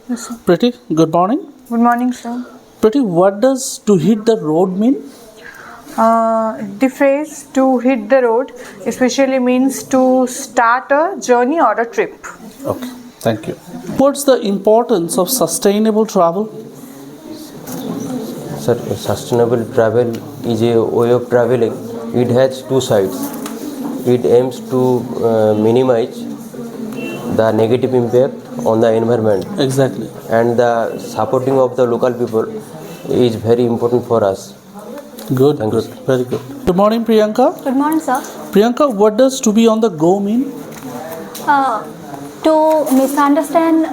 Yes, sir. Pretty, good morning. Good morning, sir. Pretty, what does to hit the road mean? The phrase to hit the road especially means to start a journey or a trip. Okay, thank you. What's the importance of sustainable travel? Sir, sustainable travel is a way of traveling. It has two sides. It aims to minimize the negative impact on the environment, Exactly. and the supporting of the local people is very important for us. Good, Thank you, good, sir. very good. Good morning, Priyanka. Good morning, sir. Priyanka, what does to be on the go mean? To misunderstand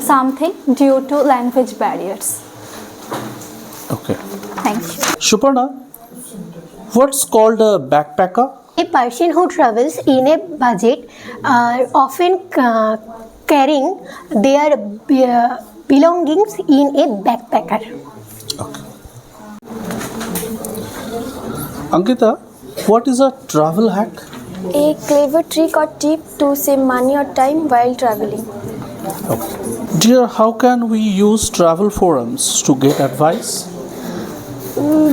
something due to language barriers. Okay. Thank you. Suparna, what's called a backpacker? A person who travels in a budget often carrying their belongings in a backpacker. Okay. Ankita, what is a travel hack? A clever trick or tip to save money or time while traveling. Okay. Dear, how can we use travel forums to get advice?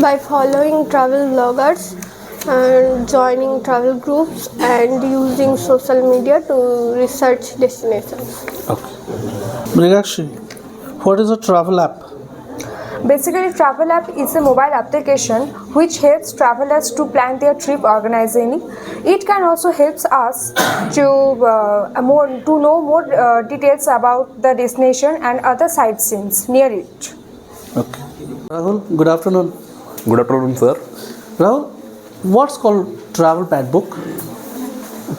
By following travel bloggers and joining travel groups and using social media to research destinations. Okay. Mrigakshi, what is a travel app? Basically, travel app is a mobile application which helps travelers to plan their trip organizing. It can also help us to know more details about the destination and other sightseeings near it. Okay. Rahul, good afternoon. Good afternoon, sir. Rahul, what's called travel pad book?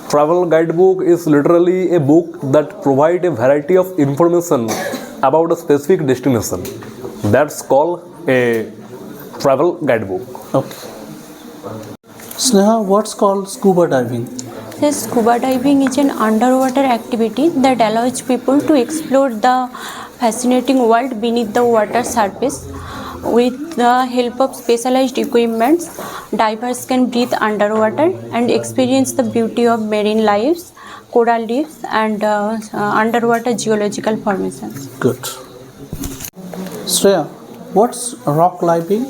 Travel guidebook is literally a book that provides a variety of information about a specific destination. That's called a travel guidebook. Okay. Sneha, what's called scuba diving? Yes, scuba diving is an underwater activity that allows people to explore the fascinating world beneath the water surface. With the help of specialized equipment, divers can breathe underwater and experience the beauty of marine life, coral reefs, and underwater geological formations. Good. Shreya, what's rock climbing?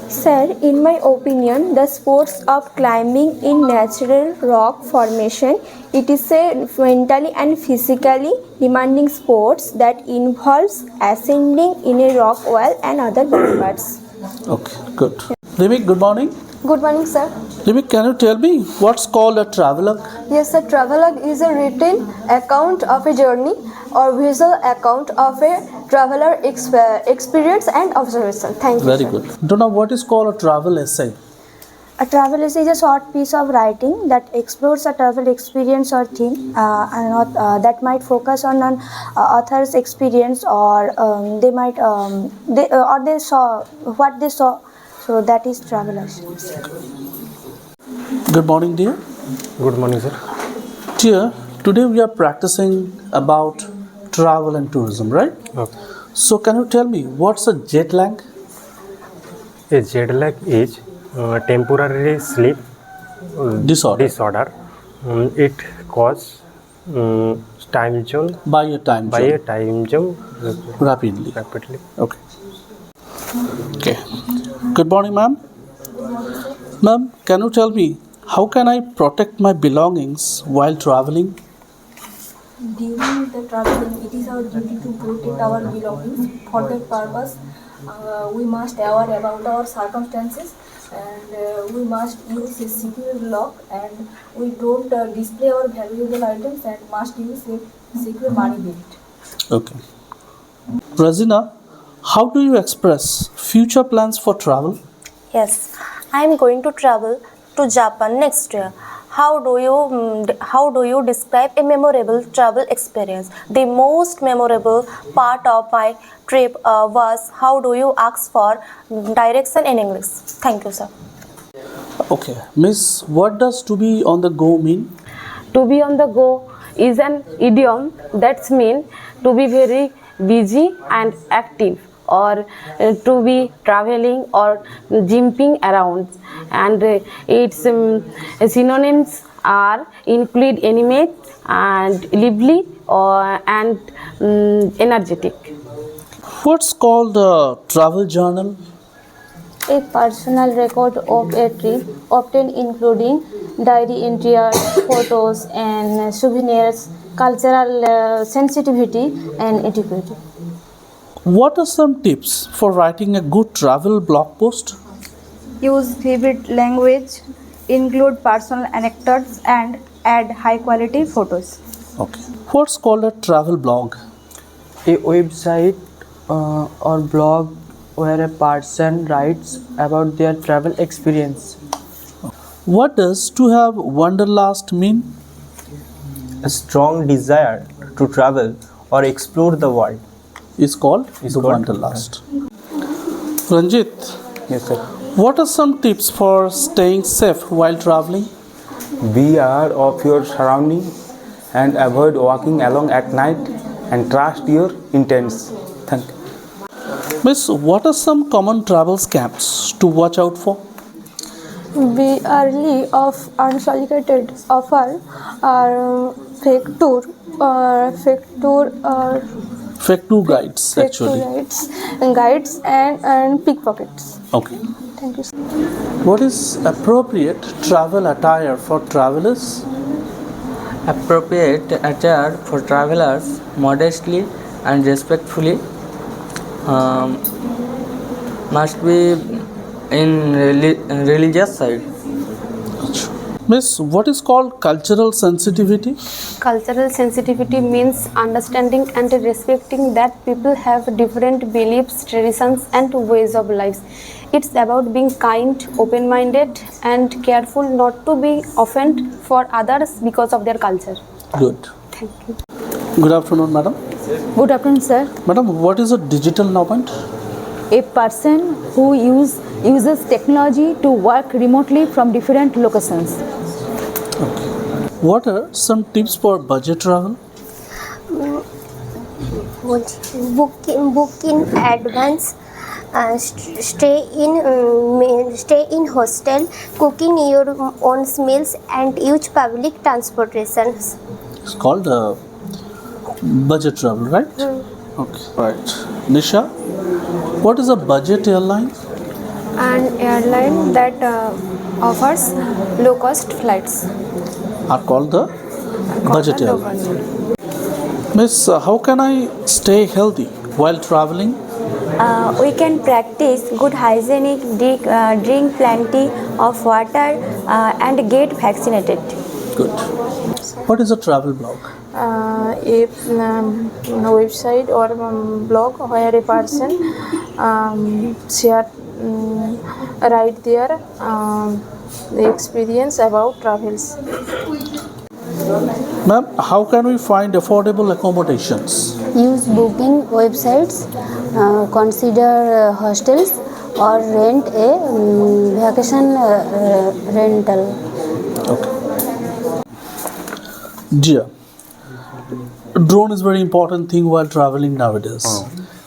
Sir, in my opinion, the sports of climbing in natural rock formation, it is a mentally and physically demanding sports that involves ascending in a rock wall and other parts. Okay, good. Rimik, good morning. Good morning, sir. Rimik, can you tell me what's called a travelogue? Yes, a travelogue is a written account of a journey or visual account of a traveler experience and observation. Thank you. Very sir. good. Do you know what is called a travel essay? A travel essay is a short piece of writing that explores a travel experience or theme, that might focus on an author's experience, or they saw what they saw. So that is travel essay. Good morning, dear. Good morning, sir. Dear, today we are practicing about travel and tourism, right? Okay. So can you tell me what's a jet lag? A jet lag is temporary sleep disorder. It causes time zone by a time zone rapidly. Okay. Okay. Good morning, ma'am. Ma'am, can you tell me how can I protect my belongings while traveling? During the traveling, it is our duty to protect our belongings. For that purpose, we must aware about our circumstances, and we must use a secure lock, and we don't display our valuable items, and must use a secure money belt. Okay. Razina, how do you express future plans for travel? Yes, I am going to travel to Japan next year. How do you describe a memorable travel experience? The most memorable part of my trip was how do you ask for direction in English? Thank you, sir. Okay. Miss, what does to be on the go mean? To be on the go is an idiom that means to be very busy and active, or to be traveling or jumping around, and its synonyms are include animate and lively and energetic. What's called a travel journal? A personal record of a trip, often including diary entries, photos, and souvenirs, cultural sensitivity, and etiquette. What are some tips for writing a good travel blog post? Use vivid language, include personal anecdotes, and add high quality photos. Okay. What's called a travel blog? A website or blog where a person writes about their travel experience. What does to have wanderlust mean? A strong desire to travel or explore the world is called the wanderlust. Ranjit, yes sir. What are some tips for staying safe while traveling? Be aware of your surrounding and avoid walking alone at night and trust your intents. Thank you. Miss, what are some common travel scams to watch out for? Be early of unsolicited offer or fake tour Guides actually. Guides and pickpockets. Okay. Thank you. What is appropriate travel attire for travelers? Appropriate attire for travelers modestly and respectfully must be in religious side. Miss, what is called cultural sensitivity? Cultural sensitivity means understanding and respecting that people have different beliefs, traditions, and ways of life. It's about being kind, open-minded, and careful not to be offended for others because of their culture. Good. Thank you. Good afternoon, madam. Good afternoon, sir. Madam, what is a digital nomad? A person who uses technology to work remotely from different locations. Okay. What are some tips for budget travel? Book in advance. Stay in hostel, cooking your own meals, and use public transportations. It's called budget travel, right? Okay. Right. Nisha, what is a budget airline? An airline that offers low-cost flights. Are called the budget airline. Miss, how can I stay healthy while traveling? We can practice good hygienic, drink plenty of water, and get vaccinated. Good. What is a travel blog? A website or blog where a person write their the experience about travels. Ma'am, how can we find affordable accommodations? Use booking websites, consider hostels, or rent a vacation rental. Okay. Dear, drone is very important thing while traveling nowadays.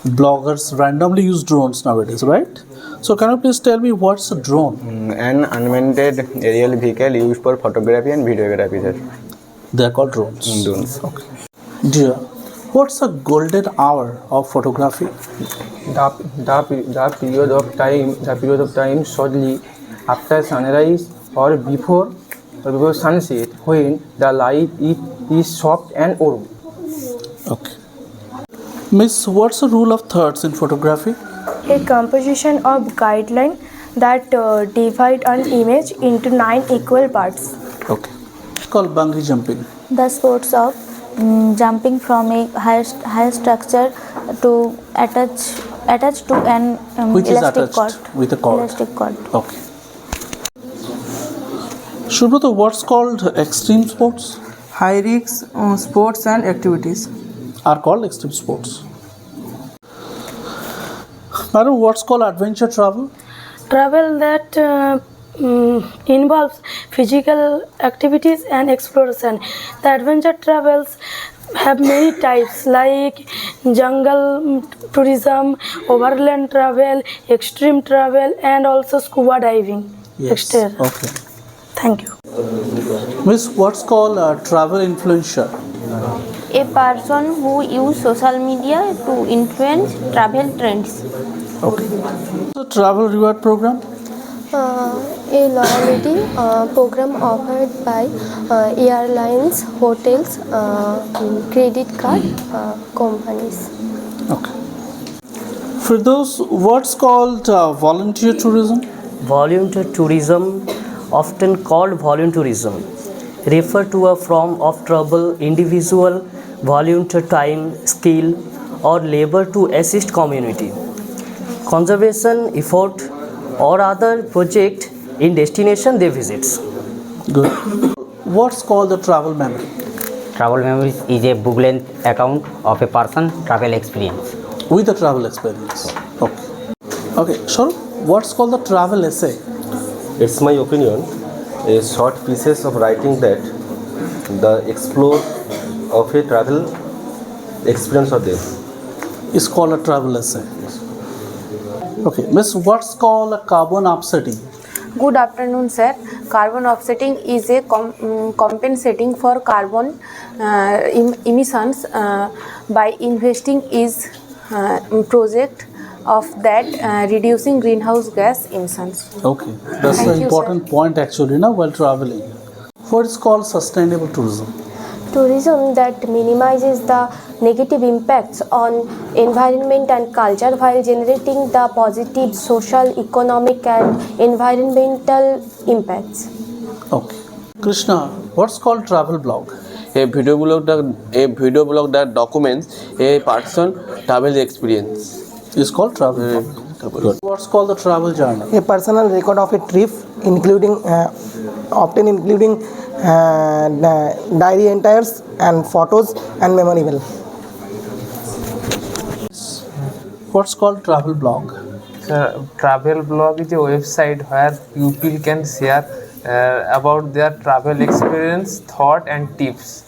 Bloggers randomly use drones nowadays, right? So can you please tell me what's a drone? An unmanned aerial vehicle used for photography and videography, sir. They are called drones. Drones. Okay. Dear, what's a golden hour of photography? The period of time shortly after sunrise or before sunset, when the light is soft and warm. Okay. Miss, what's the rule of thirds in photography? A composition of guideline that divide an image into 9 equal parts. Okay. It's called bungee jumping. The sports of jumping from a higher structure to attach to an which is elastic attached cord. with a cord. Elastic cord. Okay. Shubhrata, what's called extreme sports? High risk sports and activities are called extreme sports. Madam, what's called adventure travel? Travel that involves physical activities and exploration. The adventure travels have many types like jungle tourism, overland travel, extreme travel, and also scuba diving. Yes. Okay. Thank you. Miss, what's called a travel influencer? A person who use social media to influence travel trends. Okay. The travel reward program? A loyalty program offered by airlines, hotels, credit card companies. Okay. For those, what's called volunteer tourism? Volunteer tourism, often called voluntourism, refer to a form of travel individual volunteer time, skill, or labor to assist community, conservation effort, or other project in destination they visit. Good. What's called the travel memory? Travel memories is a book-length account of a person's travel experience. With the travel experience. Okay. Okay, sure. What's called the travel essay? It's my opinion, a short pieces of writing that the explore of a travel experience of them. It's called a travel essay. Okay, Miss, what's called a carbon offsetting? Good afternoon, sir. Carbon offsetting is a compensating for carbon emissions by investing is project of that reducing greenhouse gas emissions. Okay, that's Thank an you, important point actually now while traveling. What is called sustainable tourism? Tourism that minimizes the negative impacts on environment and culture while generating the positive social, economic and environmental impacts. Okay. Krishna, what's called travel blog? A video blog that documents a person's travel experience. It's called travel blog. Good. What's called the travel journal? A personal record of a trip, including often including diary entries and photos and memorable. What's called travel blog? Travel blog is a website where people can share about their travel experience, thought and tips.